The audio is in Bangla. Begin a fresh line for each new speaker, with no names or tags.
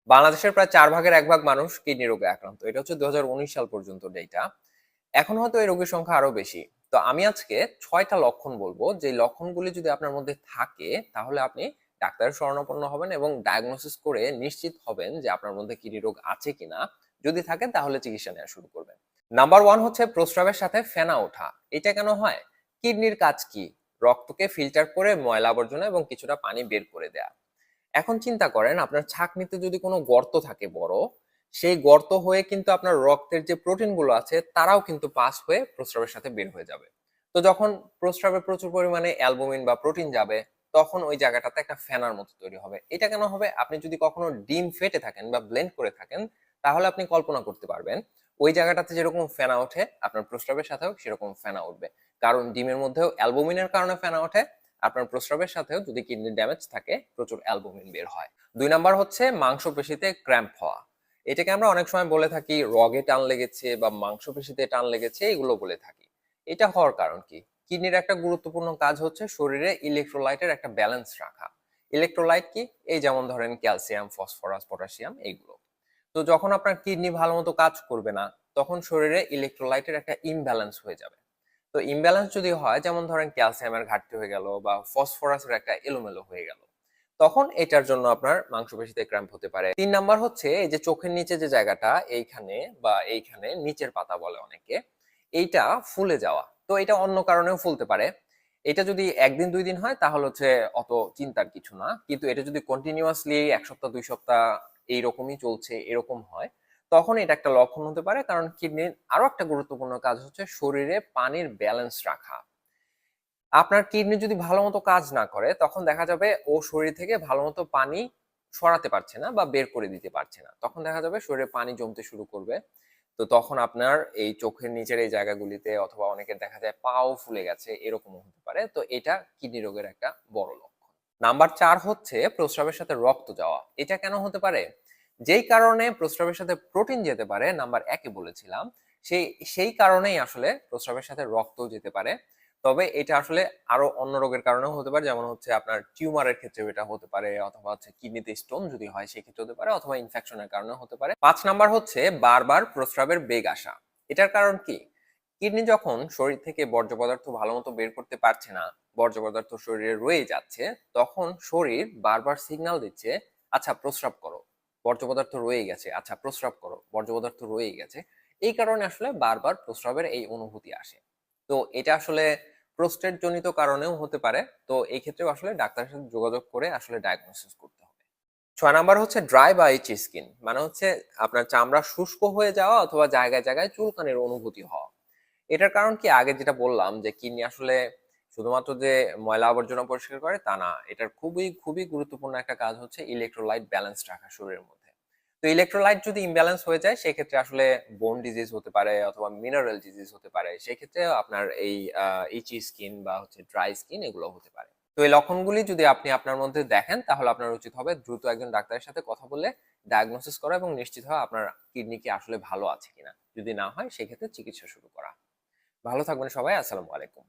বাংলাদেশের প্রায় 1/4 মানুষ কিডনি রোগে আক্রান্ত। এটা হচ্ছে 2019 সাল পর্যন্ত ডেটা। এখন হয়তো এই রোগীর সংখ্যা আরো বেশি। তো আমি আজকে 6টা লক্ষণ বলবো, যে লক্ষণগুলি যদি আপনার মধ্যে থাকে তাহলে আপনি ডাক্তারের শরণাপন্ন হবেন এবং ডায়াগনোসিস করে নিশ্চিত হবেন যে আপনার মধ্যে কিডনি রোগ আছে কিনা। যদি থাকে তাহলে চিকিৎসা নেওয়া শুরু করবেন। নাম্বার 1 হচ্ছে প্রস্রাবের সাথে ফেনা ওঠা। এটা কেন হয়? কিডনির কাজ কি? রক্তকে ফিল্টার করে ময়লা আবর্জনা এবং কিছুটা পানি বের করে দেয়া। এখন চিন্তা করেন, আপনার ছাকনিতে যদি কোনো গর্ত থাকে বড়, সেই গর্ত হয়ে কিন্তু আপনার রক্তের যে প্রোটিন গুলো আছে তারাও কিন্তু পাস হয়ে প্রস্রাবের সাথে বের হয়ে যাবে। তো যখন প্রস্রাবে প্রচুর পরিমাণে অ্যালবুমিন বা প্রোটিন যাবে, তখন ওই জায়গাটাতে একটা ফেনার মতো তৈরি হবে। এটা কেন হবে? আপনি যদি কখনো ডিম ফেটে থাকেন বা ব্লেন্ড করে থাকেন, তাহলে আপনি কল্পনা করতে পারবেন ওই জায়গাটাতে যেরকম ফেনা ওঠে আপনার প্রস্রাবের সাথেও সেরকম ফেনা উঠবে। কারণ ডিমের মধ্যেও অ্যালবুমিনের কারণে ফেনা ওঠে, আপনার প্রস্রাবের সাথেও যদি কিডনি ড্যামেজ থাকে প্রচুর অ্যালবুমিন বের হয়। 2 নাম্বার হচ্ছে মাংসপেশিতে ক্র্যাম্প হওয়া। এটাকে আমরা অনেক সময় বলে থাকি রগে টান লেগেছে বা মাংসপেশিতে টান লেগেছে, এগুলো বলে থাকি। এটা হওয়ার কারণ কি? কিডনির একটা গুরুত্বপূর্ণ কাজ হচ্ছে শরীরে ইলেকট্রোলাইটের একটা ব্যালেন্স রাখা। ইলেকট্রোলাইট কি? এই যেমন ধরেন ক্যালসিয়াম, ফসফরাস, পটাশিয়াম, এইগুলো। তো যখন আপনার কিডনি ভালো মতো কাজ করবে না, তখন শরীরে ইলেকট্রোলাইটের একটা ইমব্যালেন্স হয়ে যাবে। তো ইমব্যালেন্স যদি হয়, যেমন ধরেন ক্যালসিয়ামের ঘাটতি হয়ে গেল বা ফসফরাসের একটা এলোমেলো হয়ে গেল, তখন এটার জন্য আপনার মাংসপেশিতে ক্র্যাম্প হতে পারে। 3 নাম্বার হচ্ছে এই যে চোখের নিচে যে জায়গাটা, এইখানে বা এইখানে নিচের পাতা বলে অনেকে, এইটা ফুলে যাওয়া। তো এটা অন্য কারণেও ফুলতে পারে। এটা যদি 1 দিন 2 দিন হয় তাহলে হচ্ছে অত চিন্তার কিছু না, কিন্তু এটা যদি কন্টিনিউয়াসলি 1 সপ্তাহ 2 সপ্তাহ এইরকমই চলছে, এরকম হয়, তখন এটা একটা লক্ষণ হতে পারে। কারণ কিডনির আরো একটা গুরুত্বপূর্ণ কাজ হচ্ছে শরীরে পানির ব্যালেন্স রাখা। আপনার কিডনি যদি ভালো মতো কাজ না করে, তখন দেখা যাবে ও শরীর থেকে ভালো মতো পানি সরাতে পারছে না বা বের করে দিতে পারছে না। তখন দেখা যাবে শরীরে পানি জমতে শুরু করবে। তো তখন আপনার এই চোখের নিচের এই জায়গাগুলিতে, অথবা অনেকের দেখা যায় পাও ফুলে গেছে, এরকমও হতে পারে। তো এটা কিডনি রোগের একটা বড় লক্ষণ। নাম্বার 4 হচ্ছে প্রস্রাবের সাথে রক্ত যাওয়া। এটা কেন হতে পারে? যেই কারণে প্রস্রাবের সাথে প্রোটিন যেতে পারে, নাম্বার 1 এ বলেছিলাম, সেই সেই কারণেই আসলে প্রস্রাবের সাথে রক্ত যেতে পারে। তবে এটা আসলে আরো অন্য রোগের কারণেও হতে পারে, যেমন হচ্ছে আপনার টিউমারের ক্ষেত্রে এটা হতে পারে, অথবা হচ্ছে কিডনিতে স্টোন যদি হয় সেক্ষেত্রে হতে পারে, অথবা ইনফেকশনের কারণে হতে পারে। 5 নাম্বার হচ্ছে বারবার প্রস্রাবের বেগ আসা। এটার কারণ কি? কিডনি যখন শরীর থেকে বর্জ্য পদার্থ ভালো মতো বের করতে পারছে না, বর্জ্য পদার্থ শরীরে রয়ে যাচ্ছে, তখন শরীর বারবার সিগন্যাল দিচ্ছে, আচ্ছা প্রস্রাব করো, বর্জ্য পদার্থ রয়ে গেছে, আচ্ছা প্রস্রাব করো, বর্জ্য পদার্থ রয়ে গেছে। এই কারণে আসলে বারবার প্রস্রাবের এই অনুভূতি আসে। তো এটা আসলে প্রোস্টেট জনিত কারণেও হতে পারে। তো এই ক্ষেত্রেও আসলে ডাক্তারের সাথে যোগাযোগ করে আসলে ডায়াগনোসিস করতে হবে। 6 নাম্বার হচ্ছে ড্রাই বা ইচি স্কিন, মানে হচ্ছে আপনার চামড়া শুষ্ক হয়ে যাওয়া অথবা জায়গায় জায়গায় চুলকানির অনুভূতি হওয়া। এটার কারণ কি? আগে যেটা বললাম যে কিডনি আসলে শুধুমাত্র যে ময়লা আবর্জনা পরিষ্কার করে তা না, এটার খুবই খুবই গুরুত্বপূর্ণ একটা কাজ হচ্ছে ইলেকট্রোলাইট ব্যালেন্স রাখা শরীরের মধ্যে। তো ইলেকট্রোলাইট যদি ইমব্যালেন্স হয়ে যায়, সেক্ষেত্রে আসলে বোন ডিজিজ হতে পারে অথবা মিনারেল ডিজিজ হতে পারে। সেক্ষেত্রে আপনার এই ইচি স্কিন বা হচ্ছে ড্রাই স্কিন এগুলো হতে পারে। তো এই লক্ষণগুলি যদি আপনি আপনার মধ্যে দেখেন, তাহলে আপনার উচিত হবে দ্রুত একজন ডাক্তারের সাথে কথা বলে ডায়াগনোসিস করা এবং নিশ্চিত হওয়া আপনার কিডনি কি আসলে ভালো আছে কিনা। যদি না হয় সেক্ষেত্রে চিকিৎসা শুরু করা। ভালো থাকবেন সবাই। আসসালামু আলাইকুম।